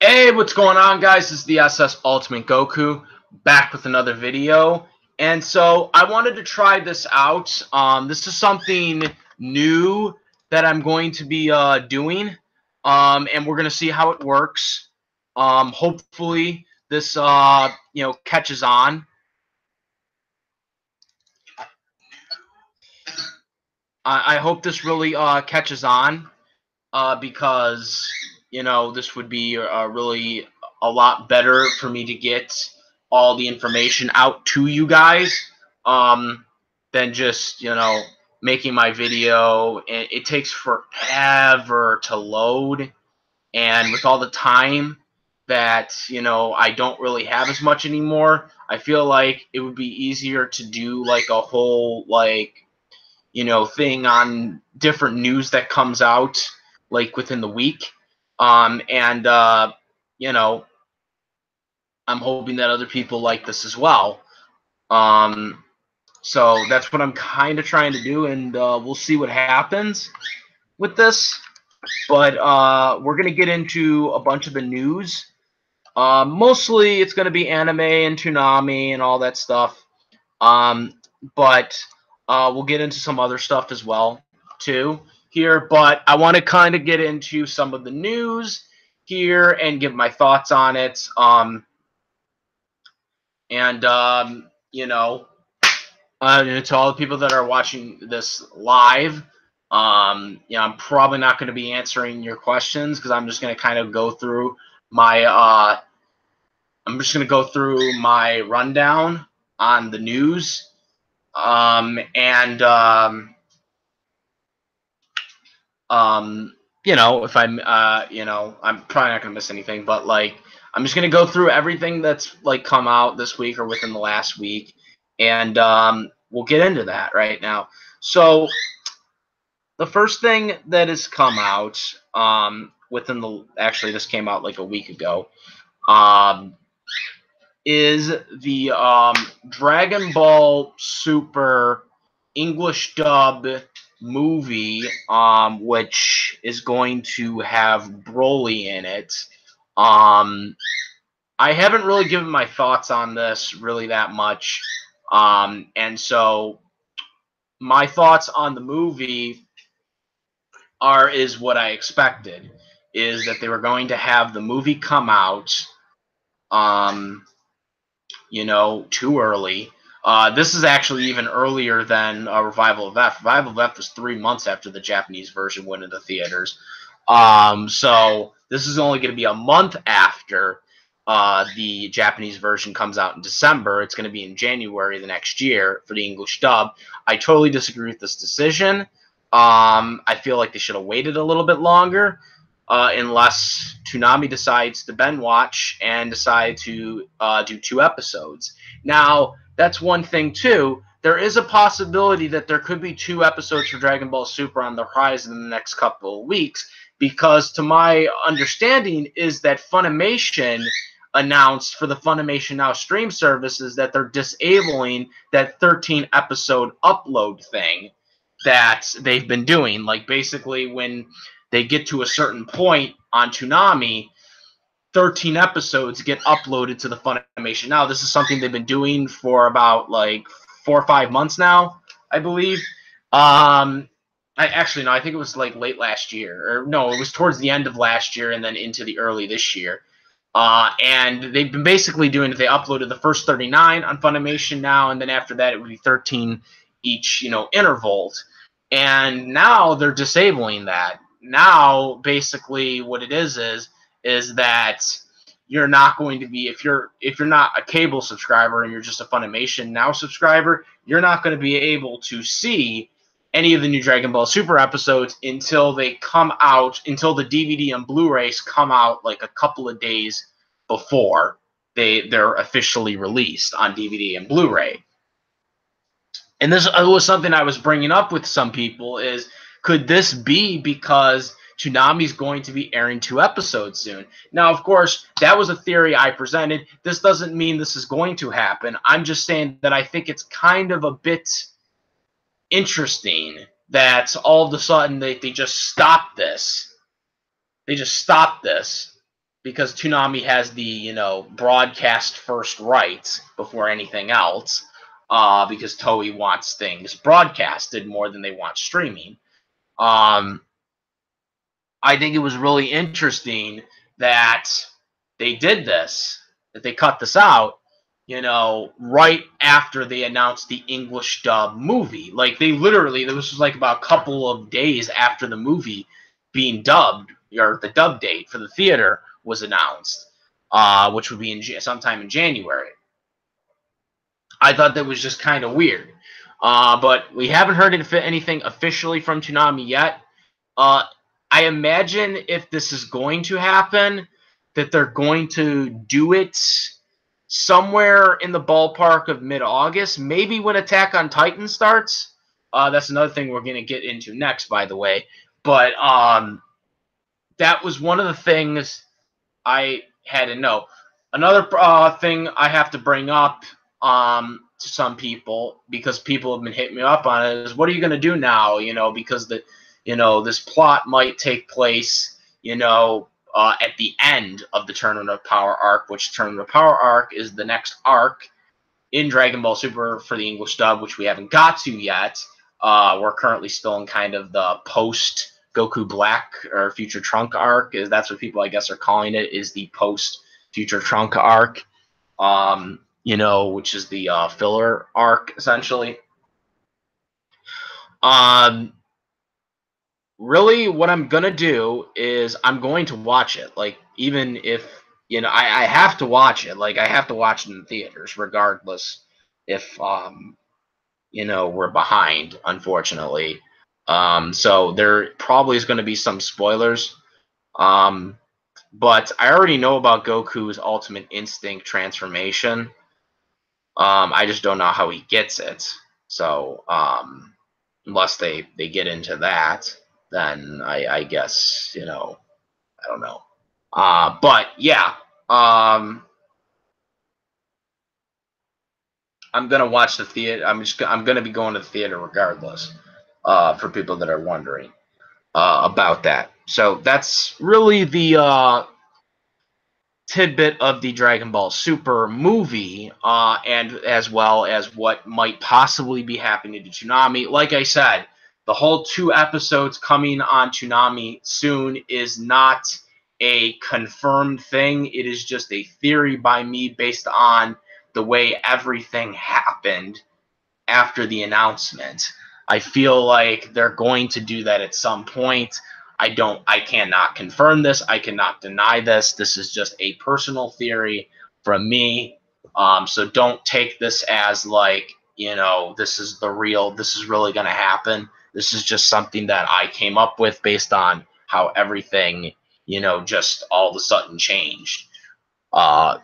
Hey, what's going on, guys? This is the SS Ultimate Goku back with another video. And so I wanted to try this out. This is something new that I'm going to be doing, and we're going to see how it works. Hopefully this catches on. I hope this really catches on because this would be really a lot better for me to get all the information out to you guys than just making my video. It takes forever to load, and with all the time that I don't really have as much anymore, I feel like it would be easier to do like a whole thing on different news that comes out like within the week. And I'm hoping that other people like this as well. So that's what I'm kind of trying to do, and we'll see what happens with this. But we're going to get into a bunch of the news. Mostly it's going to be anime and Toonami and all that stuff. But we'll get into some other stuff as well, too, here. But I want to kind of get into some of the news here and give my thoughts on it. To all the people that are watching this live, I'm probably not going to be answering your questions because I'm just going to kind of go through my rundown on the news. If I'm, I'm probably not gonna miss anything, but like, I'm just gonna go through everything that's like come out this week or within the last week, and we'll get into that right now. So the first thing that has come out, this came out like a week ago, is the Dragon Ball Super English dub movie, which is going to have Broly in it. I haven't really given my thoughts on this really that much, and so my thoughts on the movie is what I expected, is that they were going to have the movie come out too early. This is actually even earlier than Revival of F. Revival of F was 3 months after the Japanese version went into theaters. So this is only going to be a month after the Japanese version comes out in December. It's going to be in January the next year for the English dub. I totally disagree with this decision. I feel like they should have waited a little bit longer. Unless Toonami decides to binge watch and decide to do 2 episodes. Now, that's one thing, too. There is a possibility that there could be 2 episodes for Dragon Ball Super on the horizon in the next couple of weeks, because to my understanding is that Funimation announced for the Funimation Now stream services that they're disabling that 13-episode upload thing that they've been doing. Like, basically, when they get to a certain point on Toonami, 13 episodes get uploaded to the Funimation Now. This is something they've been doing for about like 4 or 5 months now, I believe. I think it was like late last year, or no, it was towards the end of last year and then into the early this year. And they've been basically doing it. They uploaded the first 39 on Funimation Now, and then after that it would be 13 each, intervals. And now they're disabling that. Now, basically, what it is that you're not going to be, if you're not a cable subscriber and you're just a Funimation Now subscriber, you're not going to be able to see any of the new Dragon Ball Super episodes until they come out, until the DVD and Blu-rays come out like a couple of days before they're officially released on DVD and Blu-ray. And this was something I was bringing up with some people, is could this be because Toonami's going to be airing 2 episodes soon? Now, of course, that was a theory I presented. This doesn't mean this is going to happen. I'm just saying that I think it's kind of a bit interesting that all of a sudden they just stopped this. They just stopped this. because Toonami has the broadcast first rights before anything else, because Toei wants things broadcasted more than they want streaming. Um, I think it was really interesting that they did this, that they cut this out, right after they announced the English dub movie. Like, they literally, this was like about a couple of days after the movie being dubbed, or the dub date for the theater was announced, which would be sometime in January. I thought that was just kind of weird. But we haven't heard anything officially from Toonami yet. Uh, I imagine if this is going to happen, that they're going to do it somewhere in the ballpark of mid-August, maybe when Attack on Titan starts. That's another thing we're going to get into next, by the way. But that was one of the things I had to know. Another thing I have to bring up to some people, because people have been hitting me up on it, is what are you going to do now? Because this plot might take place, at the end of the Tournament of Power arc, which Tournament of Power arc is the next arc in Dragon Ball Super for the English dub, which we haven't got to yet. We're currently still in kind of the post Goku Black or Future Trunk arc. That's what people, I guess, are calling it, is the post Future Trunk arc, which is the filler arc, essentially. Really, what I'm going to do is I'm going to watch it. Like, even if, I have to watch it. Like, I have to watch it in theaters, regardless if, we're behind, unfortunately. So there probably is going to be some spoilers. But I already know about Goku's Ultimate Instinct transformation. I just don't know how he gets it. So, unless they get into that, then I guess, I don't know. But yeah, I'm gonna watch the theater. I'm gonna be going to the theater regardless. For people that are wondering about that. So that's really the tidbit of the Dragon Ball Super movie, and as well as what might possibly be happening to Toonami. Like I said, the whole 2 episodes coming on Toonami soon is not a confirmed thing. It is just a theory by me based on the way everything happened after the announcement. I feel like they're going to do that at some point. I cannot confirm this. I cannot deny this. This is just a personal theory from me. So don't take this as like, this is really going to happen. This is just something that I came up with based on how everything, just all of a sudden changed. So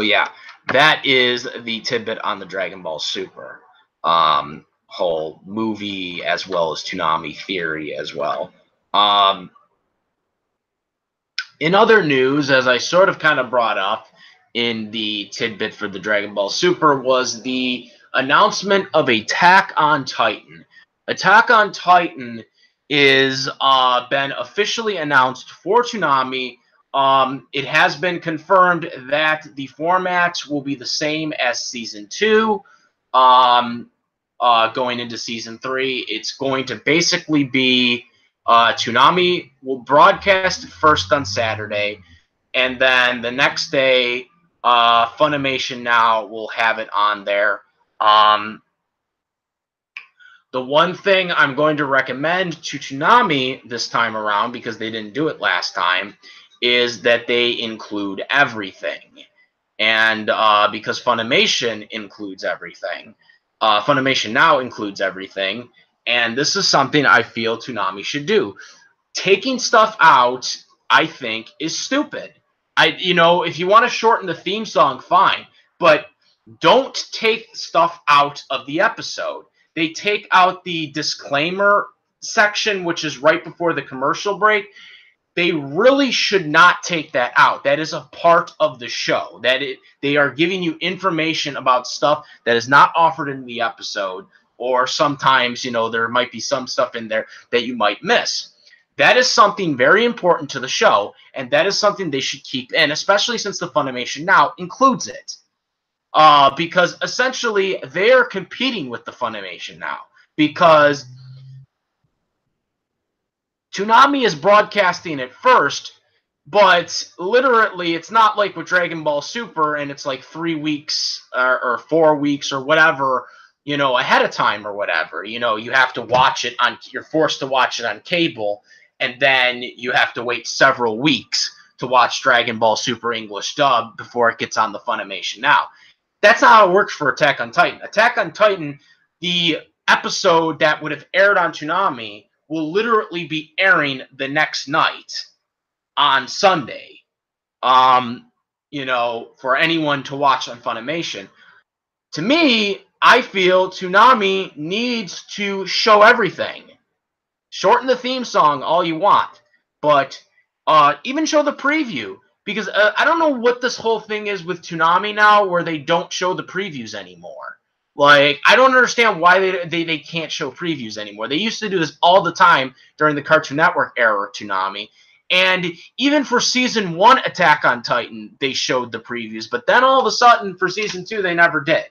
yeah, that is the tidbit on the Dragon Ball Super whole movie, as well as Toonami theory as well. In other news, as I sort of kind of brought up in the tidbit for the Dragon Ball Super, was the announcement of Attack on Titan. Attack on Titan is been officially announced for Toonami. It has been confirmed that the formats will be the same as Season 2. Going into Season 3, it's going to basically be Toonami will broadcast first on Saturday, and then the next day, Funimation Now will have it on there. The one thing I'm going to recommend to Toonami this time around, because they didn't do it last time, is that they include everything. And because Funimation includes everything, Funimation Now includes everything, and this is something I feel Toonami should do. Taking stuff out, I think, is stupid. If you want to shorten the theme song, fine, but don't take stuff out of the episode. They take out the disclaimer section, which is right before the commercial break. They really should not take that out. That is a part of the show. They are giving you information about stuff that is not offered in the episode, or sometimes, there might be some stuff in there that you might miss. That is something very important to the show, and that is something they should keep in, especially since the Funimation Now includes it. Because essentially they are competing with the Funimation Now. Because Toonami is broadcasting it first, but literally it's not like with Dragon Ball Super and it's like 3 weeks or 4 weeks or whatever, ahead of time or whatever. You have to watch it you're forced to watch it on cable, and then you have to wait several weeks to watch Dragon Ball Super English dub before it gets on the Funimation Now. That's not how it works for Attack on Titan. Attack on Titan, the episode that would have aired on Toonami will literally be airing the next night on Sunday, for anyone to watch on Funimation. To me, I feel Toonami needs to show everything. Shorten the theme song all you want, but even show the preview. Because I don't know what this whole thing is with Toonami now, where they don't show the previews anymore. Like, I don't understand why they can't show previews anymore. They used to do this all the time during the Cartoon Network era of Toonami. And even for Season 1 Attack on Titan, they showed the previews. But then all of a sudden, for Season 2, they never did.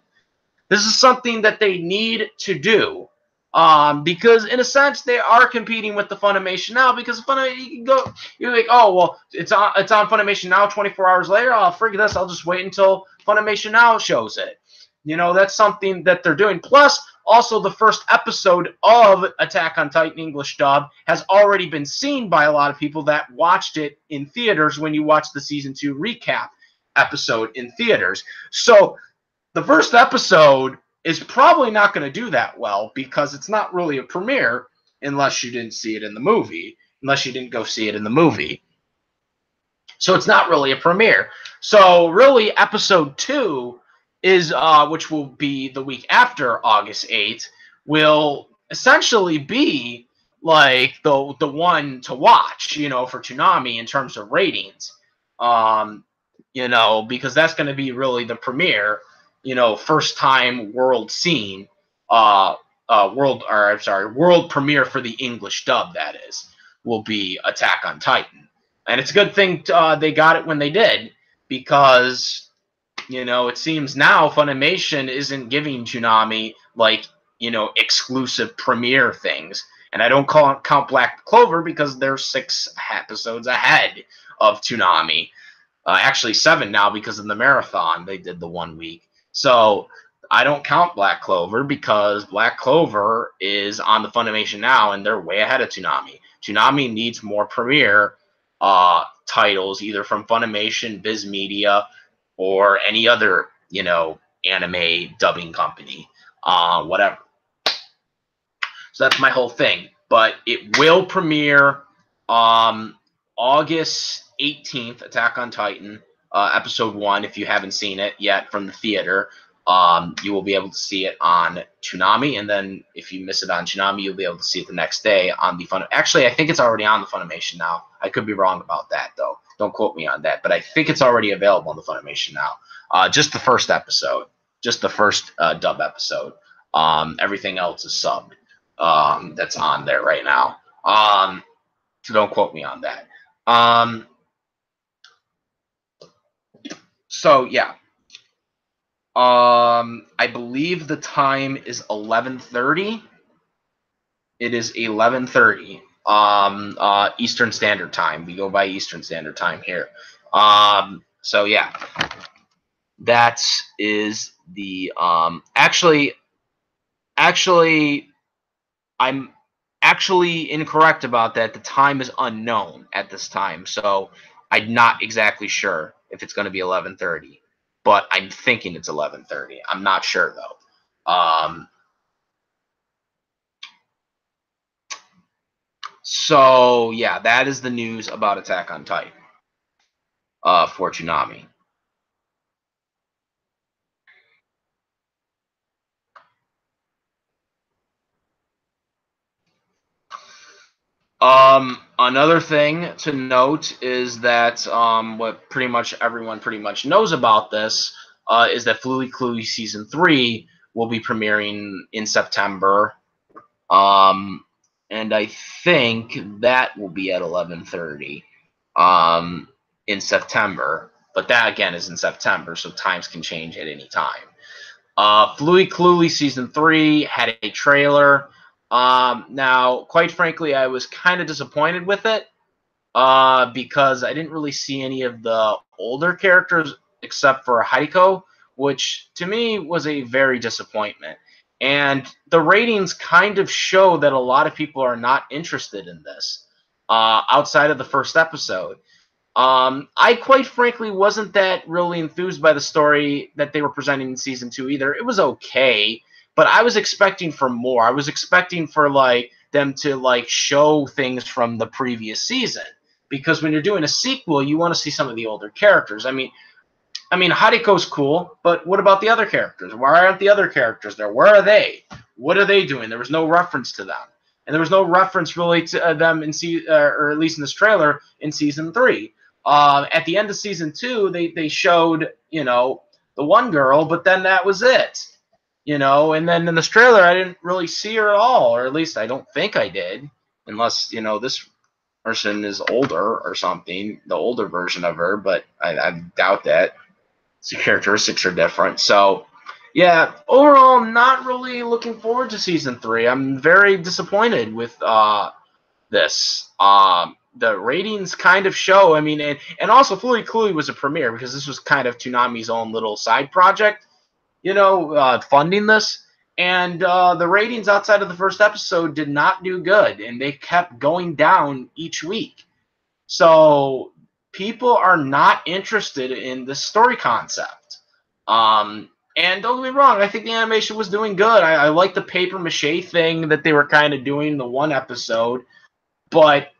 This is something that they need to do. Because in a sense they are competing with the Funimation Now, because you're like, oh well, it's on Funimation Now 24 hours later. Oh, forget this, I'll just wait until Funimation Now shows it. That's something that they're doing. Plus, also the first episode of Attack on Titan English dub has already been seen by a lot of people that watched it in theaters when you watch the season 2 recap episode in theaters. So the first episode is probably not going to do that well, because it's not really a premiere unless you didn't see it in the movie, unless you didn't go see it in the movie. So it's not really a premiere. So really, episode 2 is, which will be the week after August 8th, will essentially be like the one to watch, for Toonami in terms of ratings. Because that's going to be really the premiere. First time world scene, world premiere for the English dub, that is, will be Attack on Titan. And it's a good thing they got it when they did, because, it seems now Funimation isn't giving Toonami, exclusive premiere things. And I don't count Black Clover because they're 6 episodes ahead of Toonami. Actually 7 now, because of the marathon they did the 1 week. So I don't count Black Clover because Black Clover is on the Funimation Now and they're way ahead of Toonami. Toonami needs more premiere titles, either from Funimation, Viz Media, or any other, anime dubbing company, whatever. So that's my whole thing. But it will premiere August 18th, Attack on Titan. Episode 1, if you haven't seen it yet from the theater, you will be able to see it on Toonami, and then if you miss it on Toonami, you'll be able to see it the next day on the Actually, I think it's already on the Funimation Now. I could be wrong about that, though. Don't quote me on that, but I think it's already available on the Funimation Now. Just the first episode, just the first dub episode. Everything else is subbed. That's on there right now. So don't quote me on that. So yeah, I believe the time is 11:30. It is 11:30. Eastern Standard Time. We go by Eastern Standard Time here. So yeah, that is the actually, I'm actually incorrect about that. The time is unknown at this time, so I'm not exactly sure if it's going to be 11:30, but I'm thinking it's 11:30. I'm not sure though. So yeah, that is the news about Attack on Titan for Toonami. Another thing to note is that what pretty much everyone pretty much knows about this is that Fluey Cluey Season 3 will be premiering in September. and I think that will be at 11:30 in September. But that again is in September, so times can change at any time. Fluey Cluey season 3 had a trailer. Now, quite frankly, I was kind of disappointed with it because I didn't really see any of the older characters except for Hariko, which to me was a very disappointment. And the ratings kind of show that a lot of people are not interested in this outside of the first episode. I quite frankly wasn't that really enthused by the story that they were presenting in season 2 either. It was okay, but I was expecting for more. I was expecting for like them to like show things from the previous season because when you're doing a sequel, you want to see some of the older characters. I mean, Hariko's cool, but what about the other characters? Why aren't the other characters there? Where are they? What are they doing? There was no reference to them, and there was no reference really to them or at least in this trailer in season 3. At the end of season 2, they showed the one girl, but then that was it. And then in this trailer, I didn't really see her at all, or at least I don't think I did, unless this person is older or something, the older version of her, but I doubt that. So characteristics are different. So, yeah, overall, not really looking forward to season 3. I'm very disappointed with this. The ratings kind of show. I mean, and also Fooly Cooly was a premiere because this was kind of Toonami's own little side project, funding this. And the ratings outside of the first episode did not do good, and they kept going down each week. So people are not interested in this story concept. And don't get me wrong, I think the animation was doing good. I like the paper mache thing that they were kind of doing in the one episode, but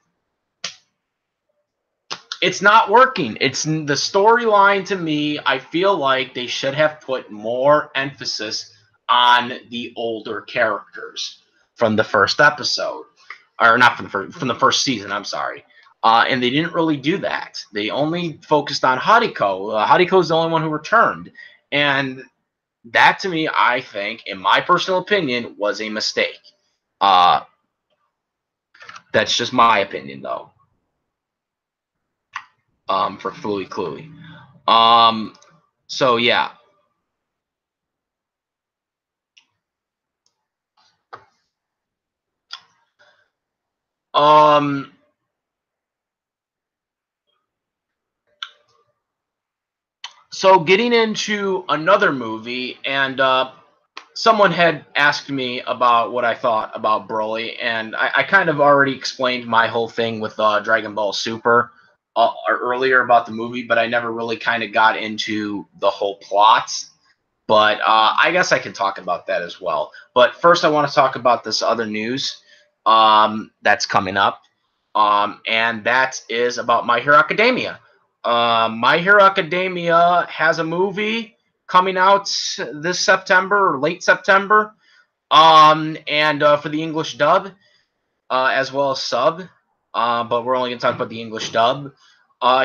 it's not working. It's the storyline to me. I feel like they should have put more emphasis on the older characters from the first episode, or not from the first season. I'm sorry. And they didn't really do that. They only focused on Hariko. Hariko is the only one who returned, and that to me, I think, in my personal opinion, was a mistake. That's just my opinion, though. For Fooly Cooly. So yeah. So getting into another movie, and someone had asked me about what I thought about Broly, and I kind of already explained my whole thing with Dragon Ball Super earlier about the movie, but I never really kind of got into the whole plot. But I guess I can talk about that as well. But first, I want to talk about this other news that's coming up, and that is about My Hero Academia. My Hero Academia has a movie coming out this September or late September, and for the English dub as well as sub, but we're only going to talk about the English dub.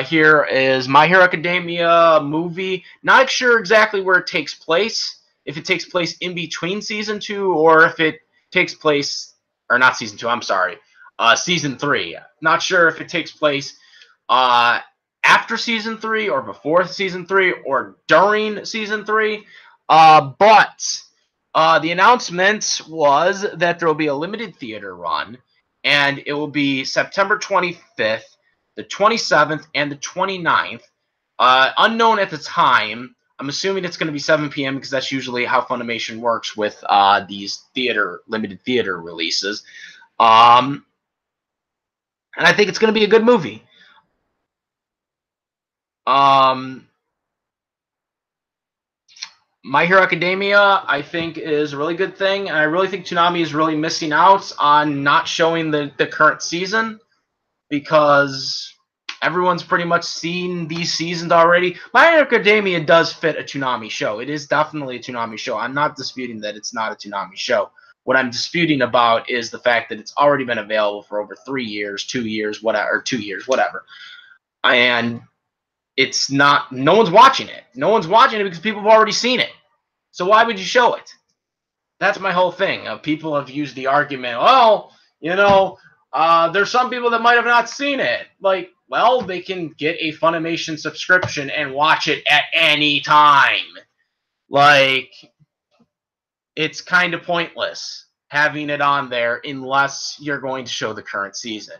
Here is My Hero Academia movie. Not sure exactly where it takes place. If it takes place in between season 2 or if it takes place, or not season 2, I'm sorry, season 3. Not sure if it takes place after season 3 or before season 3 or during season 3. But the announcement was that there will be a limited theater run, and it will be September 25th, the 27th, and the 29th. Unknown at the time. I'm assuming it's going to be 7 p.m. because that's usually how Funimation works with these limited theater releases. And I think it's going to be a good movie. My Hero Academia, I think, is a really good thing. And I really think Toonami is really missing out on not showing the current season because everyone's pretty much seen these seasons already. My Hero Academia does fit a Toonami show. It is definitely a Toonami show. I'm not disputing that it's not a Toonami show. What I'm disputing about is the fact that it's already been available for over 3 years, 2 years, whatever, or 2 years, whatever. And it's not, no one's watching it. No one's watching it because people have already seen it. So why would you show it? That's my whole thing. People have used the argument, well, You know, there's some people that might have not seen it. Like, well, they can get a Funimation subscription and watch it at any time. Like, it's kind of pointless having it on there unless you're going to show the current season.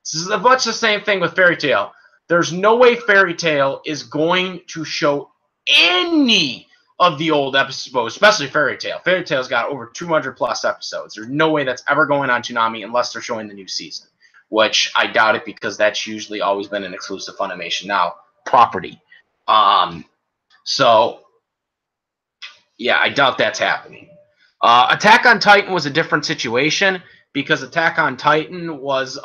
This is much the same thing with Fairy Tail. There's no way Fairy Tail is going to show any of the old episodes, especially Fairy Tail. Fairy Tail's got over 200 plus episodes. There's no way that's ever going on Toonami unless they're showing the new season, which I doubt it because that's usually always been an exclusive Funimation Now property. So, yeah, I doubt that's happening. Attack on Titan was a different situation because Attack on Titan was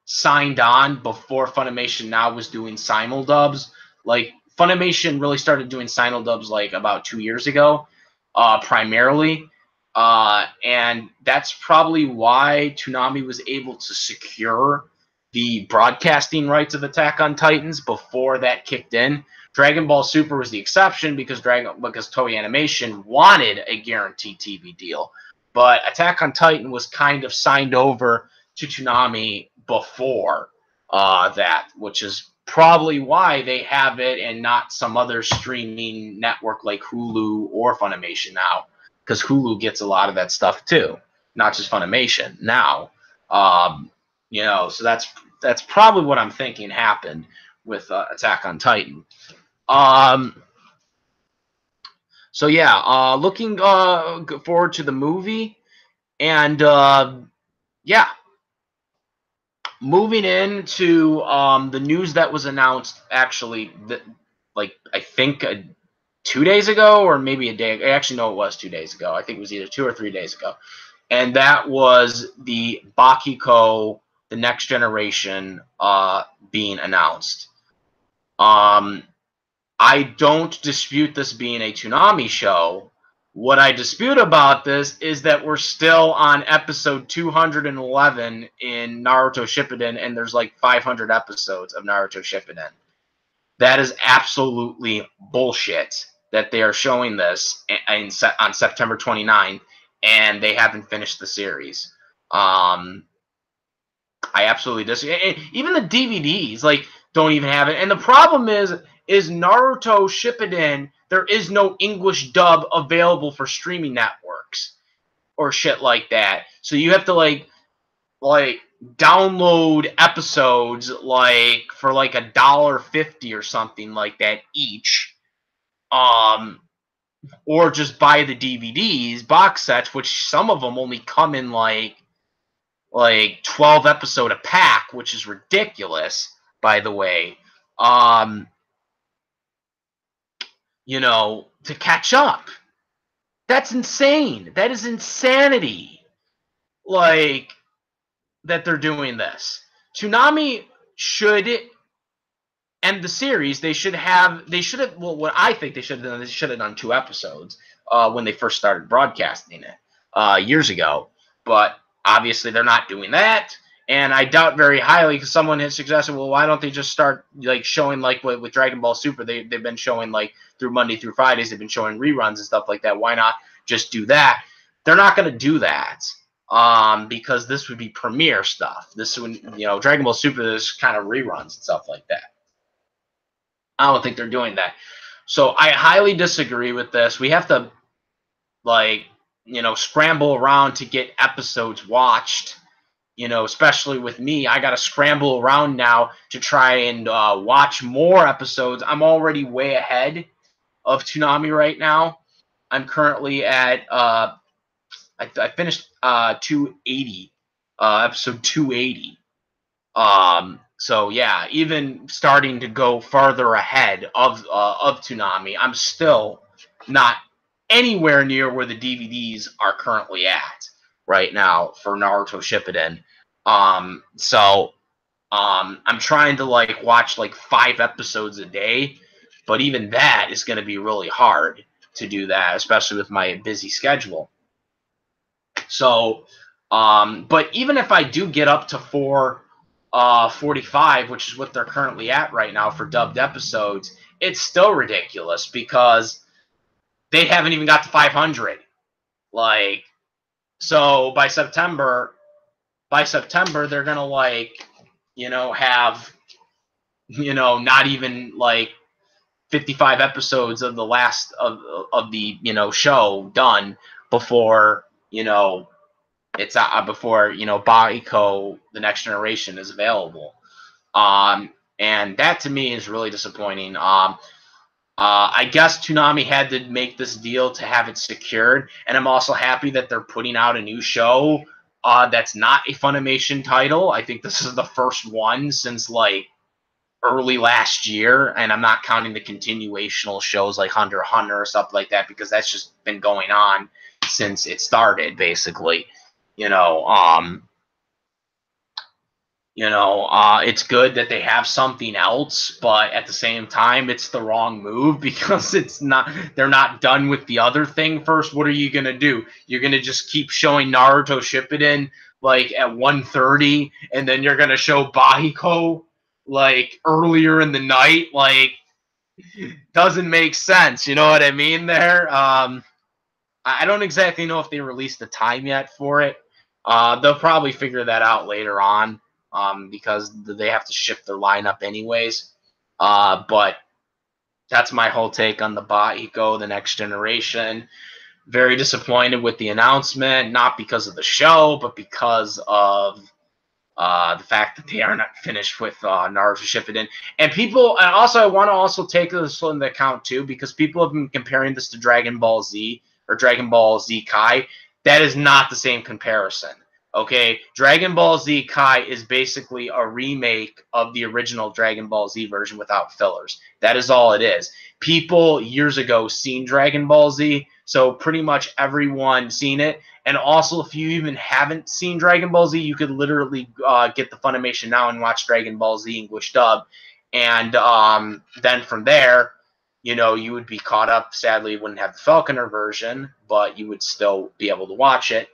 signed on before Funimation Now was doing simuldubs. Like, Funimation really started doing simuldubs like about 2 years ago, primarily. And that's probably why Toonami was able to secure the broadcasting rights of Attack on Titans before that kicked in. Dragon Ball Super was the exception because Toei Animation wanted a guaranteed TV deal. But Attack on Titan was kind of signed over to Toonami before that, which is probably why they have it and not some other streaming network like Hulu or Funimation now, because Hulu gets a lot of that stuff too, not just Funimation now. So that's probably what I'm thinking happened with Attack on Titan. So yeah, looking forward to the movie, and yeah, moving into the news that was announced actually, I think 2 days ago or maybe a day. Actually, no, it was 2 days ago. I think it was either 2 or 3 days ago, and that was the Bakugo, the Next Generation, being announced. I don't dispute this being a Toonami show. What I dispute about this is that we're still on episode 211 in Naruto Shippuden, and there's like 500 episodes of Naruto Shippuden. That is absolutely bullshit that they are showing this on September 29th, and they haven't finished the series. I absolutely disagree. Even the DVDs, don't even have it. And the problem is Naruto Shippuden, there is no English dub available for streaming networks or shit like that. So you have to download episodes for $1.50 or something like that each. Or just buy the DVDs, box sets, which some of them only come in like 12 episode a pack, which is ridiculous, by the way. To catch up. That's insane. That is insanity. That they're doing this. Toonami should end the series. What I think they should have done, they should have done 2 episodes when they first started broadcasting it years ago. But obviously they're not doing that. And I doubt very highly, because someone has suggested, well, why don't they just start showing with Dragon Ball Super? They've been showing through Monday through Fridays. They've been showing reruns and stuff like that. Why not just do that? They're not going to do that because this would be premiere stuff. This would, Dragon Ball Super is kind of reruns and stuff like that. I don't think they're doing that. So I highly disagree with this. We have to scramble around to get episodes watched. Especially with me, I got to scramble around now to try and watch more episodes. I'm already way ahead of Toonami right now. I'm currently at, I finished 280, episode 280. So yeah, even starting to go farther ahead of Toonami, I'm still not anywhere near where the DVDs are currently at right now for Naruto Shippuden. So I'm trying to watch 5 episodes a day, but even that is going to be really hard to do that, especially with my busy schedule. So, but even if I do get up to 445, which is what they're currently at right now for dubbed episodes, it's still ridiculous because they haven't even got to 500. Like, so by September, they're gonna like, have, not even like 55 episodes of the last of the show done before it's before Baiko the Next Generation is available. And that to me is really disappointing. I guess Toonami had to make this deal to have it secured, and I'm also happy that they're putting out a new show that's not a Funimation title. I think this is the first one since like early last year, and I'm not counting the continuational shows like Hunter x Hunter or stuff like that because that's just been going on since it started, basically. You know, um, it's good that they have something else, but at the same time, it's the wrong move because they're not done with the other thing first. What are you going to do? You're going to just keep showing Naruto Shippuden like at 1:30, and then you're going to show Bahiko like earlier in the night? Like, doesn't make sense. You know what I mean there? I don't exactly know if they released the time yet for it. They'll probably figure that out later on because they have to shift their lineup anyways. But that's my whole take on the Bahiko, the Next Generation. Very disappointed with the announcement, not because of the show, but because of the fact that they are not finished with Naruto Shippuden. And people, and also I want to also take this into account too, because people have been comparing this to Dragon Ball Z or Dragon Ball Z Kai. That is not the same comparison. Okay, Dragon Ball Z Kai is basically a remake of the original Dragon Ball Z version without fillers. That is all it is. People years ago seen Dragon Ball Z, so pretty much everyone seen it. And also, if you even haven't seen Dragon Ball Z, you could literally get the Funimation now and watch Dragon Ball Z English dub. And then from there, you would be caught up. Sadly, you wouldn't have the Falconer version, but you would still be able to watch it.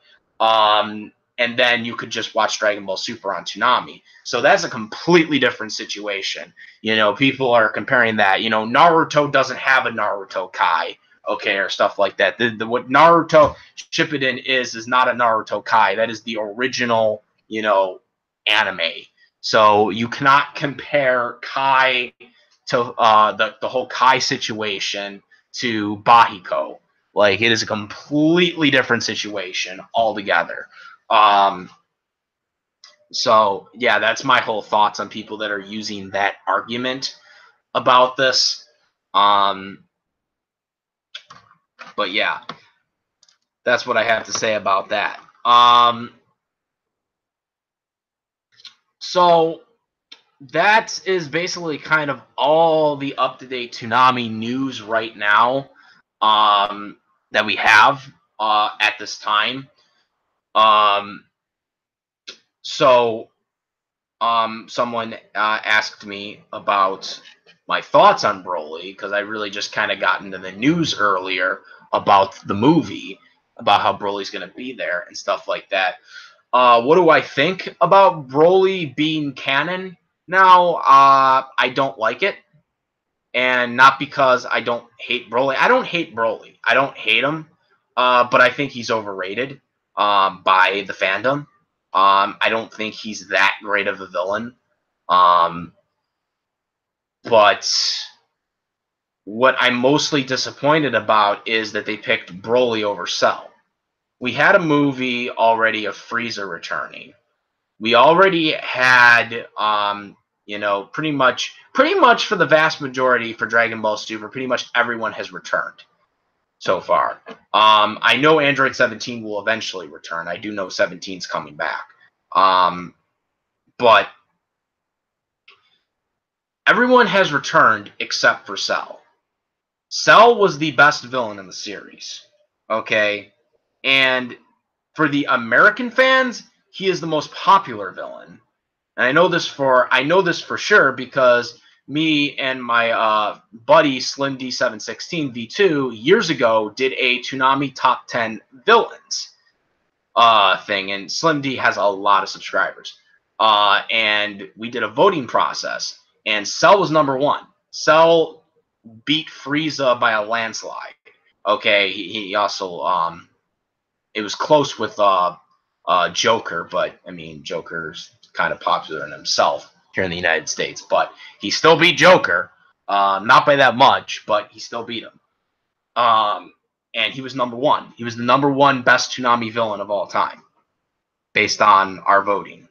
And then you could just watch Dragon Ball Super on Toonami. So that's a completely different situation. People are comparing that. Naruto doesn't have a Naruto Kai, okay, or stuff like that. What Naruto Shippuden is not a Naruto Kai. That is the original, anime. So you cannot compare Kai to the whole Kai situation to Bahiko. Like, it is a completely different situation altogether. So yeah, that's my whole thoughts on people that are using that argument about this. But yeah, that's what I have to say about that. So that is basically kind of all the up-to-date Toonami news right now that we have at this time. So someone asked me about my thoughts on Broly because I really just kind of got into the news earlier about the movie, about how Broly's going to be there and stuff like that. What do I think about Broly being canon now? I don't like it. And not because I don't hate Broly. I don't hate Broly. I don't hate him. But I think he's overrated by the fandom. I don't think he's that great of a villain. But what I'm mostly disappointed about is that they picked Broly over Cell. We had a movie already of Frieza returning. We already had, pretty much for the vast majority for Dragon Ball Super, pretty much everyone has returned so far. I know Android 17 will eventually return. I do know 17's coming back. But everyone has returned except for Cell. Cell was the best villain in the series. Okay? And for the American fans, he is the most popular villain. And I know this for sure because me and my buddy Slim D716 V2 years ago did a Toonami top 10 villains thing, and Slim D has a lot of subscribers. And we did a voting process, and Cell was number one. Cell beat Frieza by a landslide. Okay, he also it was close with Joker, but I mean Joker's kind of popular in himself here in the United States, but he still beat Joker, not by that much, but he still beat him. And he was number one. He was the number one best Toonami villain of all time, based on our voting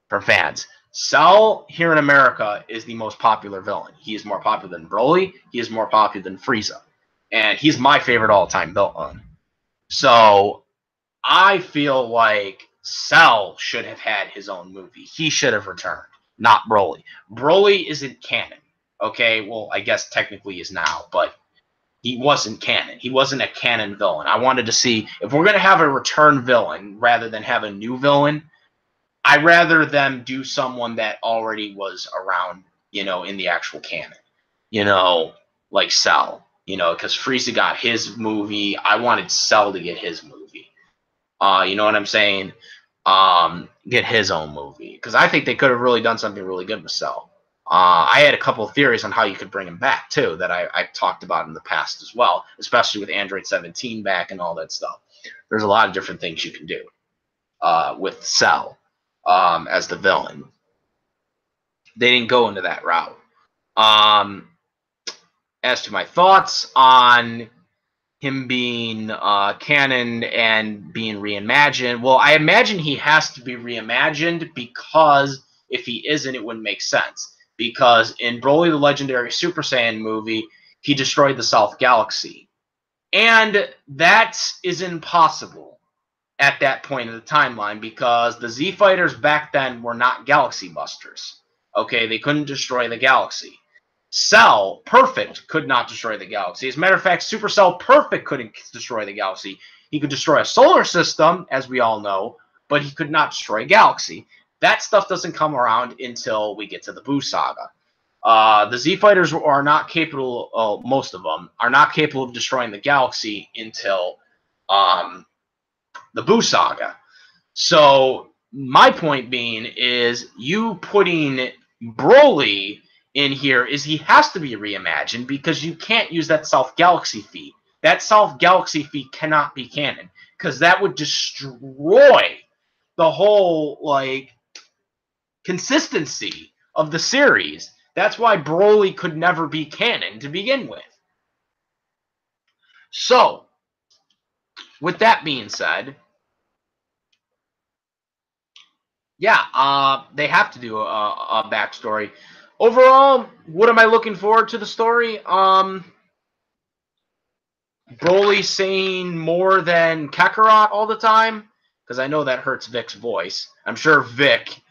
from fans. Cell here in America is the most popular villain. He is more popular than Broly. He is more popular than Frieza, and he's my favorite all-time villain. So I feel like Cell should have had his own movie. He should have returned, not Broly. Broly isn't canon. Okay, well, I guess technically is now, but he wasn't canon. He wasn't a canon villain. I wanted to see, if we're going to have a return villain rather than have a new villain, I'd rather them do someone that already was around, in the actual canon. Like Cell. Because Frieza got his movie. I wanted Cell to get his movie. You know what I'm saying? Get his own movie. Because I think they could have really done something really good with Cell. I had a couple of theories on how you could bring him back, too, that I've talked about in the past as well, especially with Android 17 back and all that stuff. There's a lot of different things you can do with Cell as the villain. They didn't go into that route. As to my thoughts on him being canon and being reimagined, well, I imagine he has to be reimagined, because if he isn't, it wouldn't make sense. Because in Broly the Legendary Super Saiyan movie, he destroyed the South Galaxy. And that is impossible at that point in the timeline, because the Z Fighters back then were not Galaxy Busters. Okay, they couldn't destroy the galaxy. Cell Perfect could not destroy the galaxy. As a matter of fact, Supercell Perfect couldn't destroy the galaxy. He could destroy a solar system, as we all know, but he could not destroy a galaxy. That stuff doesn't come around until we get to the Buu Saga. The Z Fighters are not capable, most of them, are not capable of destroying the galaxy until the Buu Saga. So my point being is, you putting Broly in here is he has to be reimagined, because you can't use that South Galaxy feat. That South Galaxy feat cannot be canon, because that would destroy the whole, consistency of the series. That's why Broly could never be canon to begin with. So, with that being said, yeah, they have to do a backstory. Overall, what am I looking forward to the story? Broly saying more than Kakarot all the time, because I know that hurts Vic's voice. I'm sure Vic...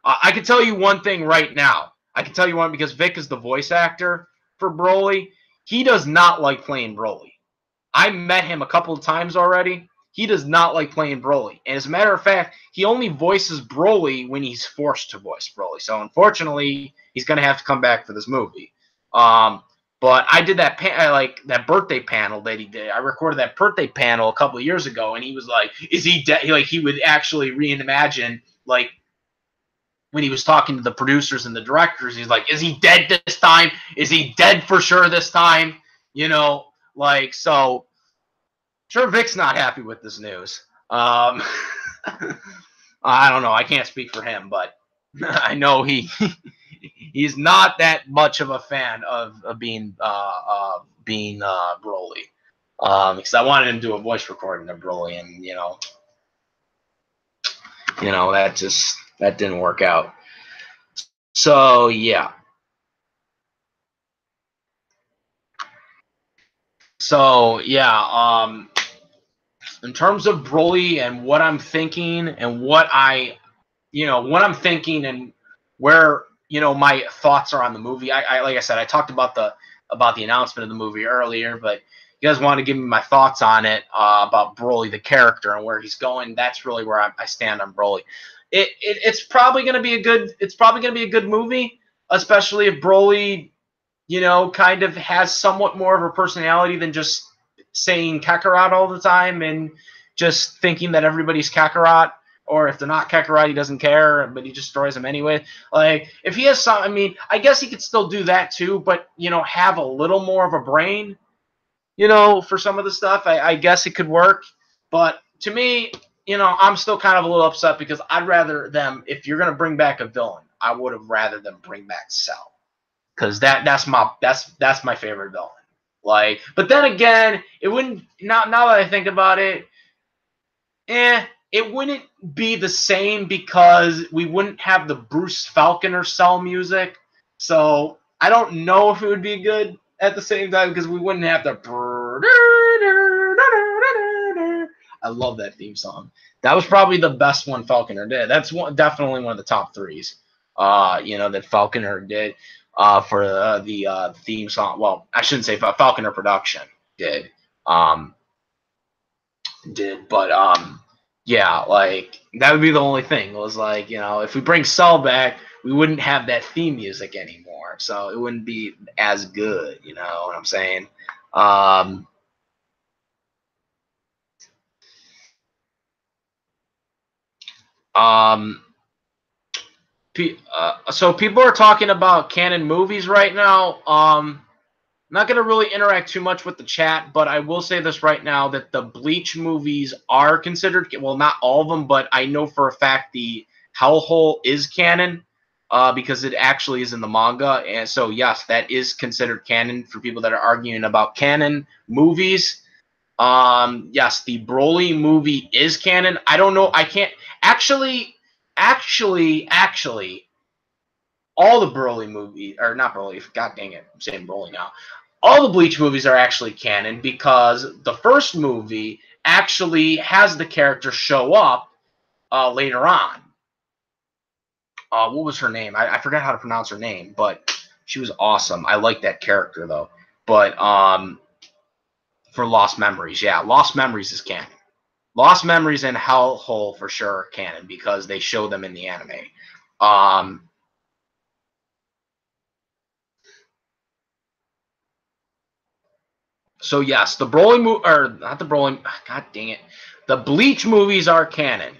I can tell you one thing right now. I can tell you one, because Vic is the voice actor for Broly. He does not like playing Broly. I met him a couple of times already. He does not like playing Broly. And as a matter of fact, he only voices Broly when he's forced to voice Broly. So unfortunately, he's going to have to come back for this movie. But I did that that birthday panel that he did. I recorded that birthday panel a couple of years ago, and he was like, "Is he dead?" He would actually reimagine, when he was talking to the producers and the directors, he's like, "Is he dead this time? Is he dead for sure this time?" So. Sure, Vic's not happy with this news. I don't know. I can't speak for him, but I know he's not that much of a fan of being Broly. Because I wanted him to do a voice recording of Broly, and that didn't work out. So yeah. In terms of Broly and what I'm thinking and what I'm thinking and where my thoughts are on the movie. I like I said, I talked about the announcement of the movie earlier, but you guys want to give me my thoughts on it, about Broly the character and where he's going. That's really where I stand on Broly. It's probably going to be a good movie, especially if Broly kind of has somewhat more of a personality than just saying Kakarot all the time and just thinking that everybody's Kakarot, or if they're not Kakarot, he doesn't care, but he just destroys them anyway. If he has some, I guess he could still do that too, but, have a little more of a brain, for some of the stuff. I guess it could work, but to me, I'm still kind of a little upset because I'd rather them, if you're gonna bring back a villain, I would have rather them bring back Cell, because that's my favorite villain. Like, but then again, it wouldn't. Now that I think about it, it wouldn't be the same because we wouldn't have the Bruce Falconer Cell music. So I don't know if it would be good at the same time because we wouldn't have the. I love that theme song. That was probably the best one Falconer did. That's definitely one of the top threes. That Falconer did for the theme song. Well, I shouldn't say Falconer production did. But yeah, like that would be the only thing. It was like, if we bring Cell back, we wouldn't have that theme music anymore, so it wouldn't be as good. You know what I'm saying? So people are talking about canon movies right now. I'm not going to really interact too much with the chat, but I will say this right now, that the Bleach movies are considered, well, not all of them, but I know for a fact the Hellhole is canon because it actually is in the manga. And so, yes, that is considered canon for people that are arguing about canon movies. Yes, the Broly movie is canon. I don't know. I can't actually, all the Broly movies, or not Broly, god dang it, I'm saying Broly now. All the Bleach movies are actually canon because the first movie actually has the character show up later on. What was her name? I forgot how to pronounce her name, but she was awesome. I like that character though. But for Lost Memories, yeah, Lost Memories is canon. Lost Memories and Hellhole for sure are canon because they show them in the anime. So yes, the Broly movie, or not the Broly, god dang it, the Bleach movies are canon.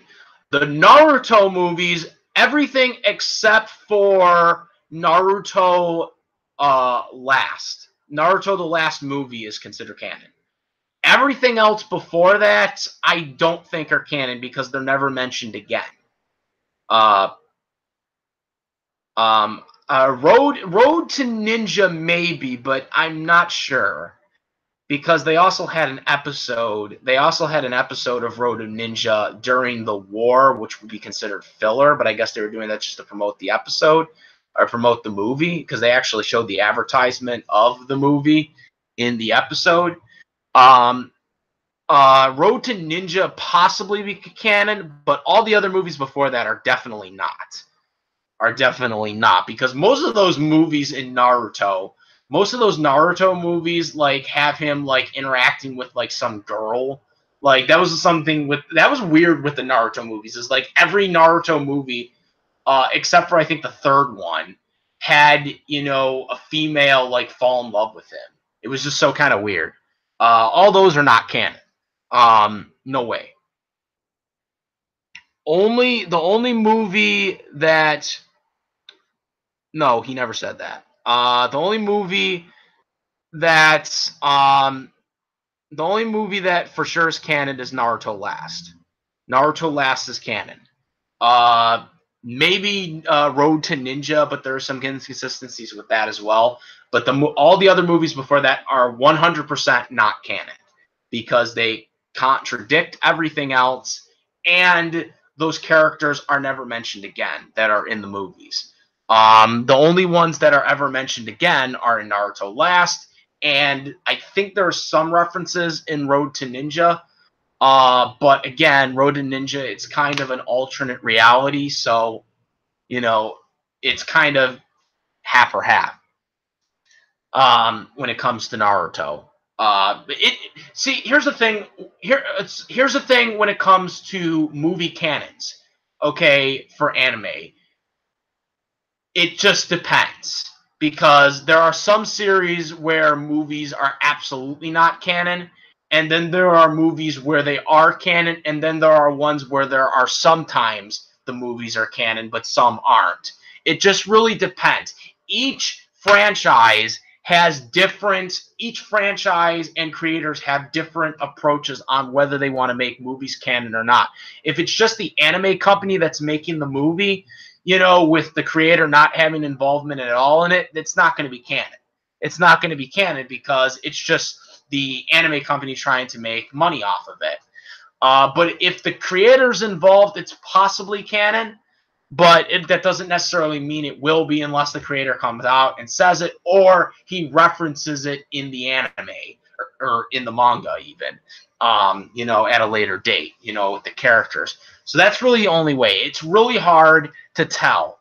The Naruto movies, everything except for Naruto Last. Naruto the Last movie is considered canon. Everything else before that, I don't think are canon because they're never mentioned again. Road to Ninja maybe, but I'm not sure. Because they also had an episode. They also had an episode of Road to Ninja during the war, which would be considered filler. But I guess they were doing that just to promote the episode or promote the movie, because they actually showed the advertisement of the movie in the episode. Road to Ninja possibly be canon, but all the other movies before that are definitely not. Because most of those movies in Naruto. Most of those Naruto movies like have him like interacting with like some girl. Like that was weird with the Naruto movies. Is like every Naruto movie, except for I think the third one, had a female like fall in love with him. It was just so kind of weird. All those are not canon. No way. The only movie that, no, he never said that. The only movie that for sure is canon is Naruto Last. Naruto Last is canon. Maybe Road to Ninja, but there are some inconsistencies with that as well. But all the other movies before that are 100% not canon because they contradict everything else, and those characters are never mentioned again that are in the movies. The only ones that are ever mentioned again are in Naruto Last, and I think there are some references in Road to Ninja. But again, Road to Ninja, it's kind of an alternate reality, so it's kind of half or half when it comes to Naruto. Here's the thing. Here's the thing when it comes to movie canons. Okay, for anime, it just depends, because there are some series where movies are absolutely not canon, and then there are movies where they are canon, and then there are ones where there are sometimes the movies are canon, but some aren't. It just really depends. Each franchise has different, each franchise and creators have different approaches on whether they want to make movies canon or not. If it's just the anime company that's making the movie, you know, with the creator not having involvement at all in it, it's not going to be canon. It's not going to be canon because it's just the anime company trying to make money off of it. But if the creator's involved, it's possibly canon. But that doesn't necessarily mean it will be unless the creator comes out and says it, or he references it in the anime or in the manga even, you know, at a later date, you know, with the characters. So that's really the only way. It's really hard to tell.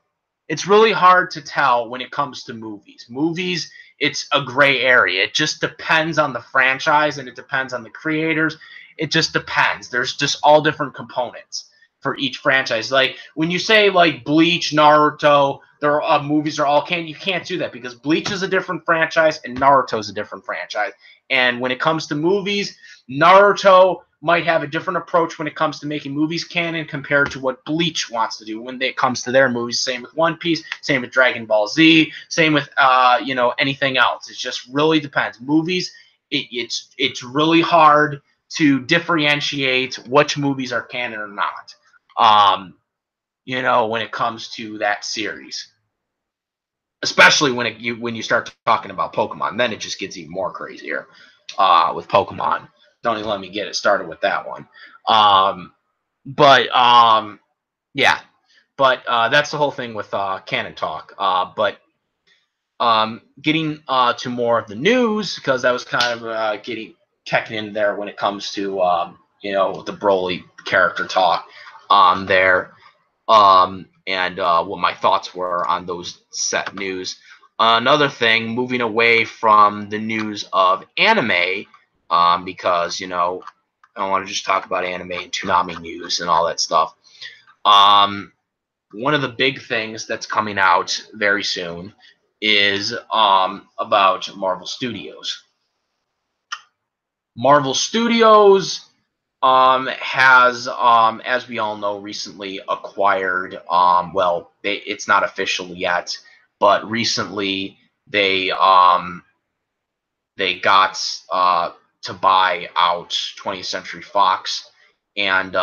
It's really hard to tell when it comes to movies. Movies, it's a gray area. It just depends on the franchise and it depends on the creators. It just depends. There's just all different components for each franchise. Like when you say like Bleach, Naruto, their movies are all canon, you can't do that because Bleach is a different franchise and Naruto is a different franchise. And when it comes to movies, Naruto might have a different approach when it comes to making movies canon compared to what Bleach wants to do when it comes to their movies. Same with One Piece, same with Dragon Ball Z, same with you know, anything else. It just really depends. Movies, it's really hard to differentiate which movies are canon or not. You know, when it comes to that series, especially when you start talking about Pokemon, then it just gets even more crazier. With Pokemon, don't even let me get it started with that one. Yeah, but that's the whole thing with canon talk. But getting to more of the news because that was kind of getting checking in there when it comes to you know, the Broly character talk on there. And what my thoughts were on those set news. Another thing, moving away from the news of anime, because, you know, I don't want to just talk about anime and Toonami news and all that stuff. One of the big things that's coming out very soon is about Marvel Studios. Marvel Studios has, as we all know, recently acquired, well, it's not official yet, but recently they got to buy out 20th Century Fox, and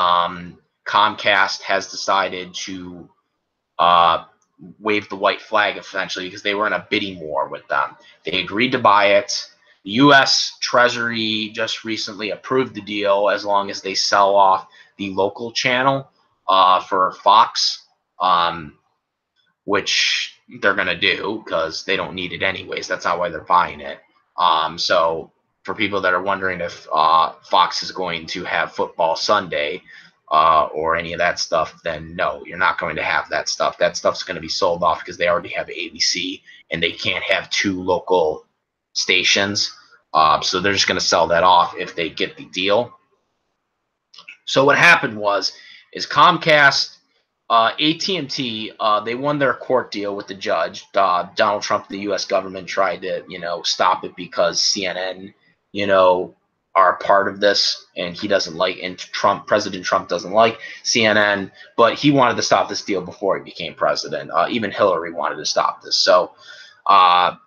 Comcast has decided to wave the white flag essentially because they were in a bidding war with them. They agreed to buy it. The U.S. Treasury just recently approved the deal as long as they sell off the local channel for Fox, which they're going to do because they don't need it anyways. That's not why they're buying it. So for people that are wondering if Fox is going to have Football Sunday or any of that stuff, then no, you're not going to have that stuff. That stuff's going to be sold off because they already have ABC and they can't have two local stations. So they're just going to sell that off if they get the deal. So what happened is Comcast, AT&T, they won their court deal with the judge. Donald Trump, the U.S. government, tried to, you know, stop it because CNN, you know, are a part of this, and he doesn't like, and President Trump doesn't like CNN, but he wanted to stop this deal before he became president. Even Hillary wanted to stop this. So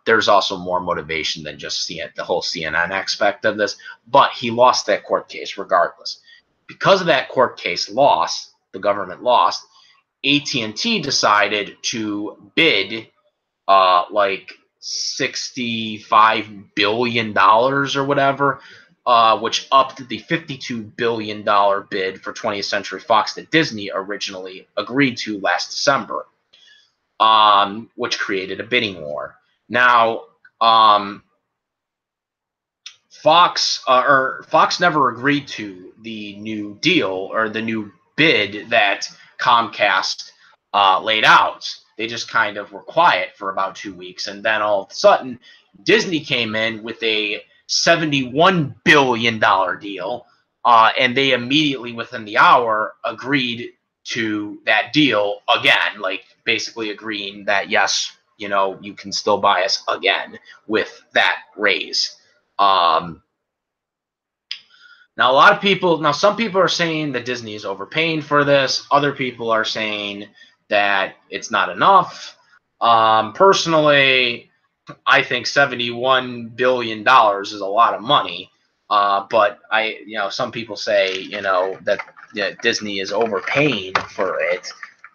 there's also more motivation than just the whole CNN aspect of this, but he lost that court case regardless. Because of that court case loss, the government lost, AT&T decided to bid like $65 billion or whatever, which upped the $52 billion bid for 20th Century Fox that Disney originally agreed to last December, which created a bidding war. Now, Fox never agreed to the new deal or the new bid that Comcast laid out. They just kind of were quiet for about 2 weeks, and then all of a sudden, Disney came in with a $71 billion deal, and they immediately, within the hour, agreed to that deal again, like basically agreeing that, yes, you know, you can still buy us again with that raise. Now, a lot of people, now some people are saying that Disney is overpaying for this. Other people are saying that it's not enough. Personally, I think $71 billion is a lot of money. But some people say, that Disney is overpaying for it.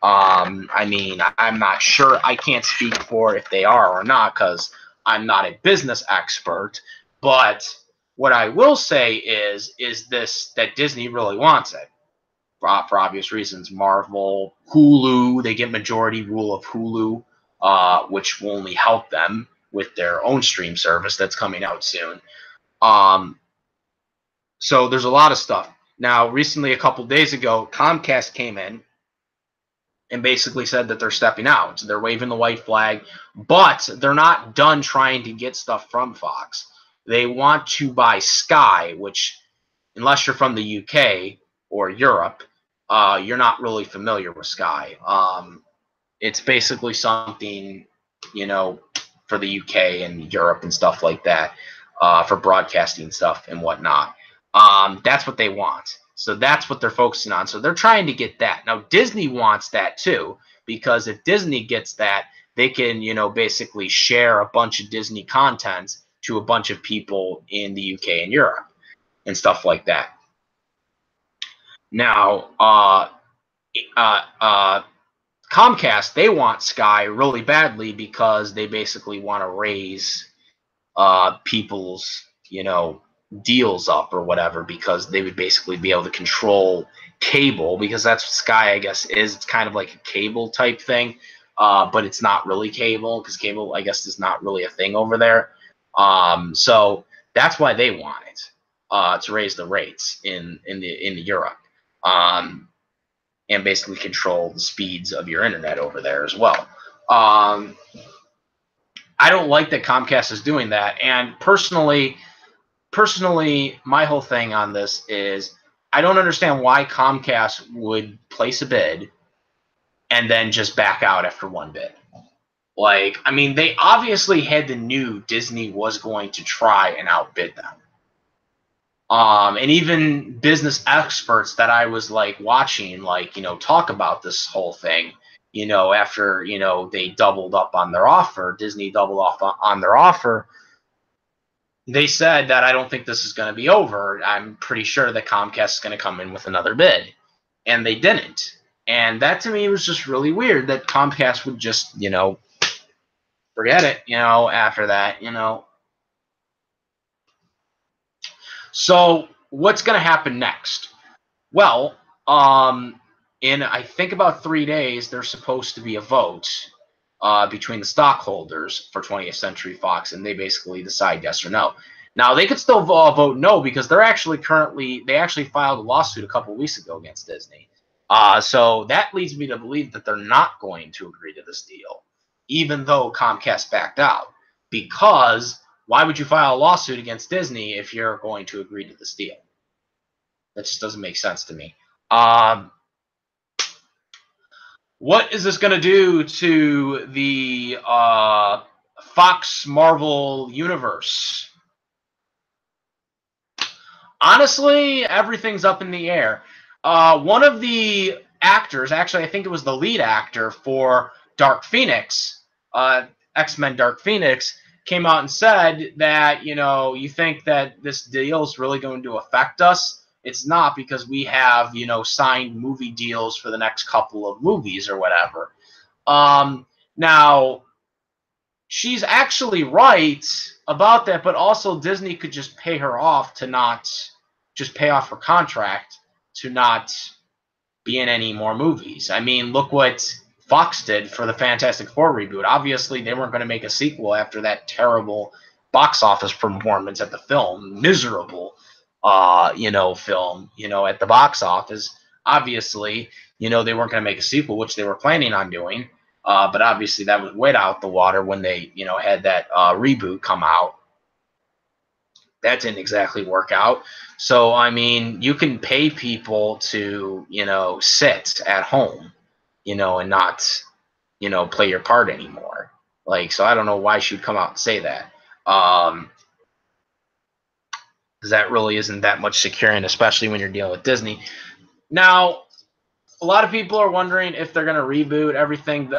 I mean, I'm not sure. I can't speak for if they are or not because I'm not a business expert. But what I will say is this: that Disney really wants it for obvious reasons. Marvel, Hulu, they get majority rule of Hulu, which will only help them with their own stream service that's coming out soon. Um, so there's a lot of stuff. Now, recently, a couple days ago, Comcast came in and basically said that they're stepping out. So they're waving the white flag, but they're not done trying to get stuff from Fox. They want to buy Sky, which, unless you're from the UK or Europe, you're not really familiar with Sky. It's basically something, you know, for the UK and Europe and stuff like that, for broadcasting stuff and whatnot. That's what they want. So that's what they're focusing on. So they're trying to get that. Now, Disney wants that too, because if Disney gets that, they can, basically share a bunch of Disney content to a bunch of people in the UK and Europe and stuff like that. Now, Comcast, they want Sky really badly because they basically want to raise people's, deals up or whatever, because they would basically be able to control cable, because that's what Sky, I guess, is. It's kind of like a cable type thing, but it's not really cable, because cable, I guess, is not really a thing over there. So that's why they want it, to raise the rates in Europe. And basically control the speeds of your internet over there as well. I don't like that Comcast is doing that. And personally, my whole thing on this is I don't understand why Comcast would place a bid and then just back out after one bid. Like, I mean, they obviously had the knew Disney was going to try and outbid them. And even business experts that I was like watching, like, talk about this whole thing, after, they doubled up on their offer, Disney doubled off on their offer. They said that I don't think this is going to be over. I'm pretty sure that Comcast is going to come in with another bid. And they didn't. And that to me was just really weird that Comcast would just, forget it, after that, So what's going to happen next? Well, in I think about 3 days, there's supposed to be a vote between the stockholders for 20th Century Fox, and they basically decide yes or no. Now, they could still vote no, because they actually filed a lawsuit a couple weeks ago against Disney. So that leads me to believe that they're not going to agree to this deal, even though Comcast backed out. Because why would you file a lawsuit against Disney if you're going to agree to this deal? That just doesn't make sense to me. What is this going to do to the Fox Marvel universe? Honestly, everything's up in the air. One of the actors, actually, I think it was the lead actor for Dark Phoenix, X-Men Dark Phoenix, came out and said that, you think that this deal is really going to affect us? It's not, because we have, signed movie deals for the next couple of movies or whatever. Now, she's actually right about that, but also Disney could just pay her off to not just pay off her contract to not be in any more movies. I mean, look what Fox did for the Fantastic Four reboot. Obviously, they weren't going to make a sequel after that terrible box office performance at the film, miserable, film, at the box office. Obviously, they weren't going to make a sequel, which they were planning on doing. But obviously, that was way out the water when they, had that reboot come out. That didn't exactly work out. So, I mean, you can pay people to, sit at home, and not, play your part anymore. Like, so I don't know why she would come out and say that. Because that really isn't that much securing, especially when you're dealing with Disney. Now, a lot of people are wondering if they're going to reboot everything.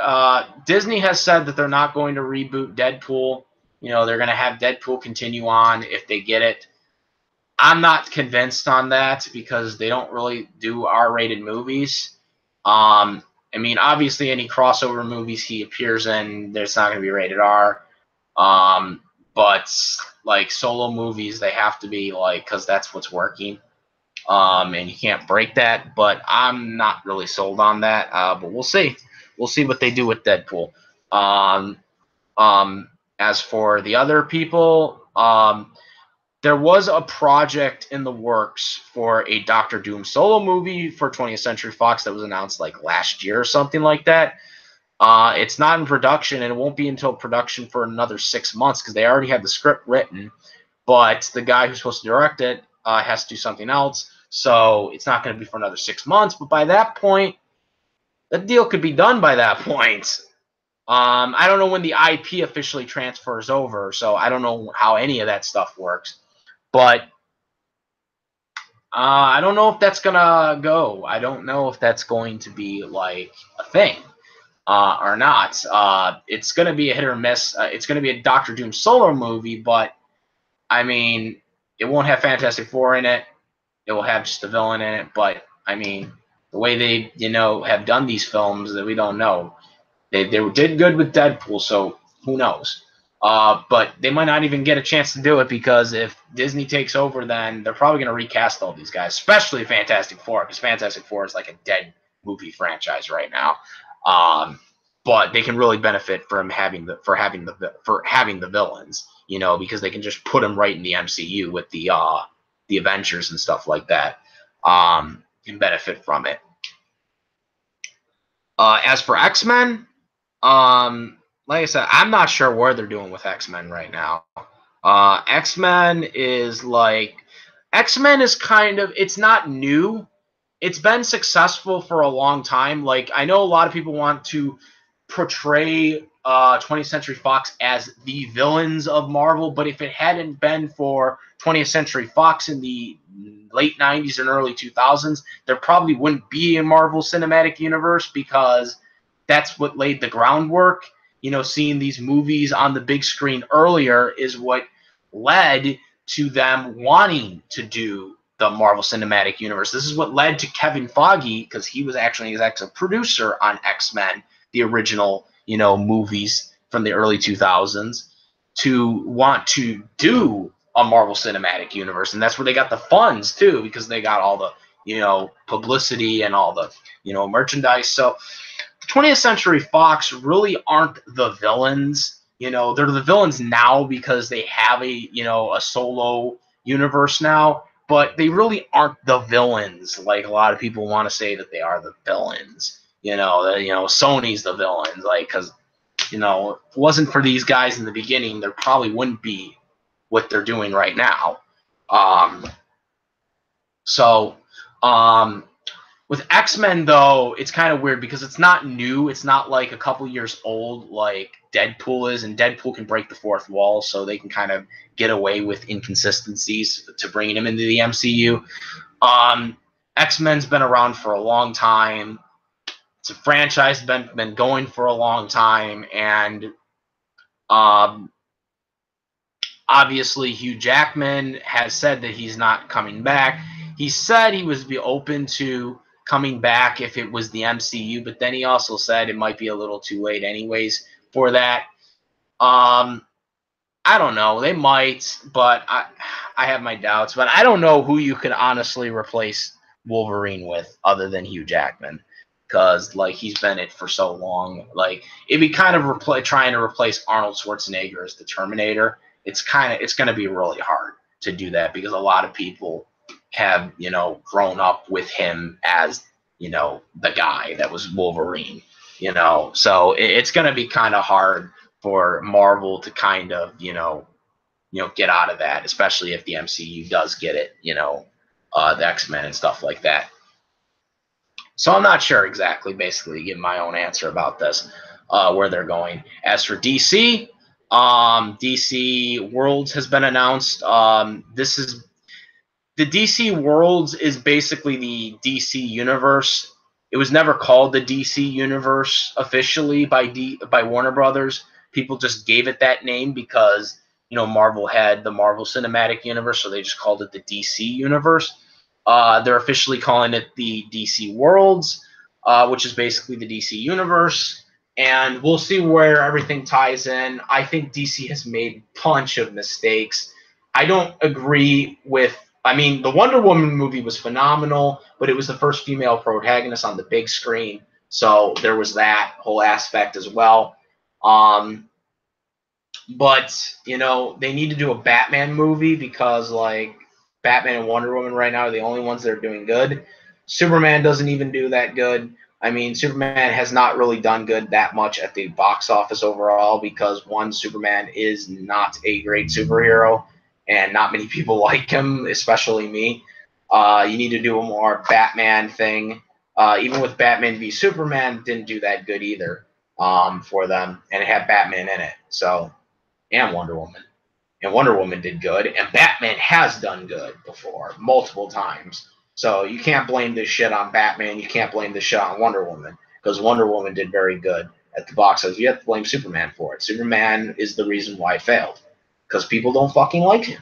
Disney has said that they're not going to reboot Deadpool. they're going to have Deadpool continue on if they get it. I'm not convinced on that because they don't really do R-rated movies. I mean, obviously, any crossover movies he appears in, there's not going to be rated R. But like solo movies, they have to be like, because that's what's working. And you can't break that. But I'm not really sold on that. But we'll see. We'll see what they do with Deadpool. Um, as for the other people, there was a project in the works for a Doctor Doom solo movie for 20th Century Fox that was announced like last year or something like that. It's not in production, and it won't be until production for another 6 months because they already have the script written. But the guy who's supposed to direct it has to do something else, so it's not going to be for another 6 months. But by that point, the deal could be done by that point. I don't know when the IP officially transfers over, so I don't know how any of that stuff works. But I don't know if that's gonna go. I don't know if that's going to be like a thing or not. It's gonna be a hit or miss. It's gonna be a Doctor Doom solo movie, but I mean, it won't have Fantastic Four in it. It will have just a villain in it. But I mean, the way they have done these films, that we don't know. They did good with Deadpool, so who knows? But they might not even get a chance to do it because if Disney takes over, then they're probably going to recast all these guys, especially Fantastic Four, because Fantastic Four is like a dead movie franchise right now. But they can really benefit from having the villains, because they can just put them right in the MCU with the Avengers and stuff like that, and benefit from it. As for X-Men, like I said, I'm not sure where they're doing with X-Men right now. X-Men is kind of, it's not new. It's been successful for a long time. Like, I know a lot of people want to portray 20th Century Fox as the villains of Marvel, but if it hadn't been for 20th Century Fox in the late 90s and early 2000s, there probably wouldn't be a Marvel Cinematic Universe because that's what laid the groundwork. Seeing these movies on the big screen earlier is what led to them wanting to do the Marvel Cinematic Universe. This is what led to Kevin Feige, because he was actually an executive producer on X-Men, the original, movies from the early 2000s, to want to do a Marvel Cinematic Universe. And that's where they got the funds, too, because they got all the, publicity and all the, merchandise. So 20th Century Fox really aren't the villains. They're the villains now because they have a solo universe now, but they really aren't the villains like a lot of people want to say that they are the villains. Sony's the villains, because if it wasn't for these guys in the beginning, there probably wouldn't be what they're doing right now. With X-Men, though, it's kind of weird because it's not new. It's not like a couple years old like Deadpool is, and Deadpool can break the fourth wall, so they can kind of get away with inconsistencies to bringing him into the MCU. X-Men's been around for a long time. It's a franchise been going for a long time, and obviously Hugh Jackman has said that he's not coming back. He said he was be open to coming back if it was the MCU, but then he also said it might be a little too late anyways for that. I don't know. They might, but I have my doubts. But I don't know who you could honestly replace Wolverine with other than Hugh Jackman, because he's been it for so long. It'd be kind of trying to replace Arnold Schwarzenegger as the Terminator. It's going to be really hard to do that because a lot of people have grown up with him as the guy that was Wolverine. So it's going to be kind of hard for Marvel to kind of get out of that, especially if the MCU does get it, the X-Men and stuff like that. So I'm not sure exactly, basically, to give my own answer about this, where they're going. As for DC, DC Worlds has been announced. The DC Worlds is basically the DC Universe. It was never called the DC Universe officially by Warner Brothers. People just gave it that name because, Marvel had the Marvel Cinematic Universe, so they just called it the DC Universe. They're officially calling it the DC Worlds, which is basically the DC Universe. And we'll see where everything ties in. I think DC has made a bunch of mistakes. I don't agree with. I mean, the Wonder Woman movie was phenomenal, but it was the first female protagonist on the big screen, so there was that whole aspect as well. But they need to do a Batman movie because Batman and Wonder Woman right now are the only ones that are doing good. Superman doesn't even do that good. I mean, Superman has not really done good that much at the box office overall because, one, Superman is not a great superhero, and not many people like him, especially me. You need to do a more Batman thing. Even with Batman v Superman, didn't do that good either for them, and it had Batman in it, and Wonder Woman. And Wonder Woman did good, and Batman has done good before, multiple times. So you can't blame this shit on Batman. You can't blame this shit on Wonder Woman, because Wonder Woman did very good at the box office. You have to blame Superman for it. Superman is the reason why it failed, because people don't fucking like him.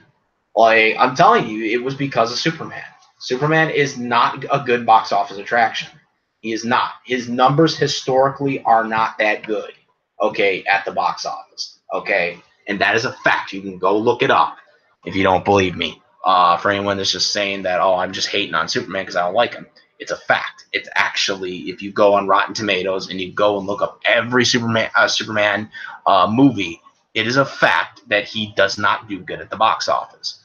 I'm telling you, it was because of Superman. Superman is not a good box office attraction. He is not. His numbers historically are not that good, okay, at the box office, okay? And that is a fact. You can go look it up if you don't believe me. For anyone that's just saying that, oh, I'm just hating on Superman because I don't like him. It's a fact. It's actually, if you go on Rotten Tomatoes and you go and look up every Superman movie, it is a fact that he does not do good at the box office.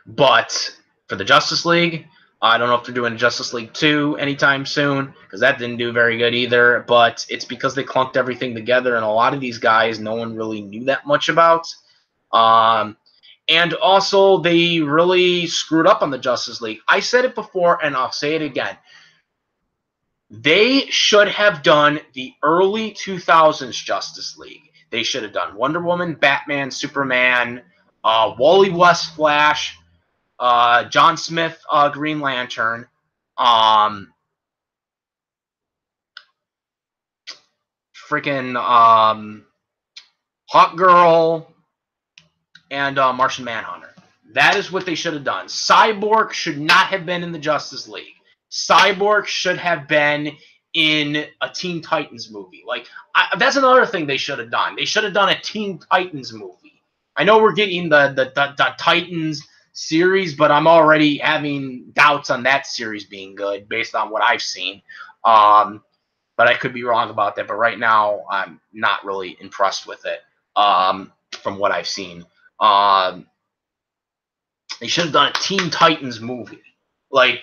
But for the Justice League, I don't know if they're doing Justice League 2 anytime soon, because that didn't do very good either, but it's because they clunked everything together, and a lot of these guys no one really knew that much about. And also, they really screwed up on the Justice League. I said it before, and I'll say it again. They should have done the early 2000s Justice League. They should have done Wonder Woman, Batman, Superman, Wally West Flash, John Smith Green Lantern, Hawk Girl, and Martian Manhunter. That is what they should have done. Cyborg should not have been in the Justice League. Cyborg should have been in a Teen Titans movie. That's another thing they should have done. They should have done a Teen Titans movie. I know we're getting the Titans series, but I'm already having doubts on that series being good based on what I've seen. But I could be wrong about that. But right now, I'm not really impressed with it from what I've seen. They should have done a Teen Titans movie, like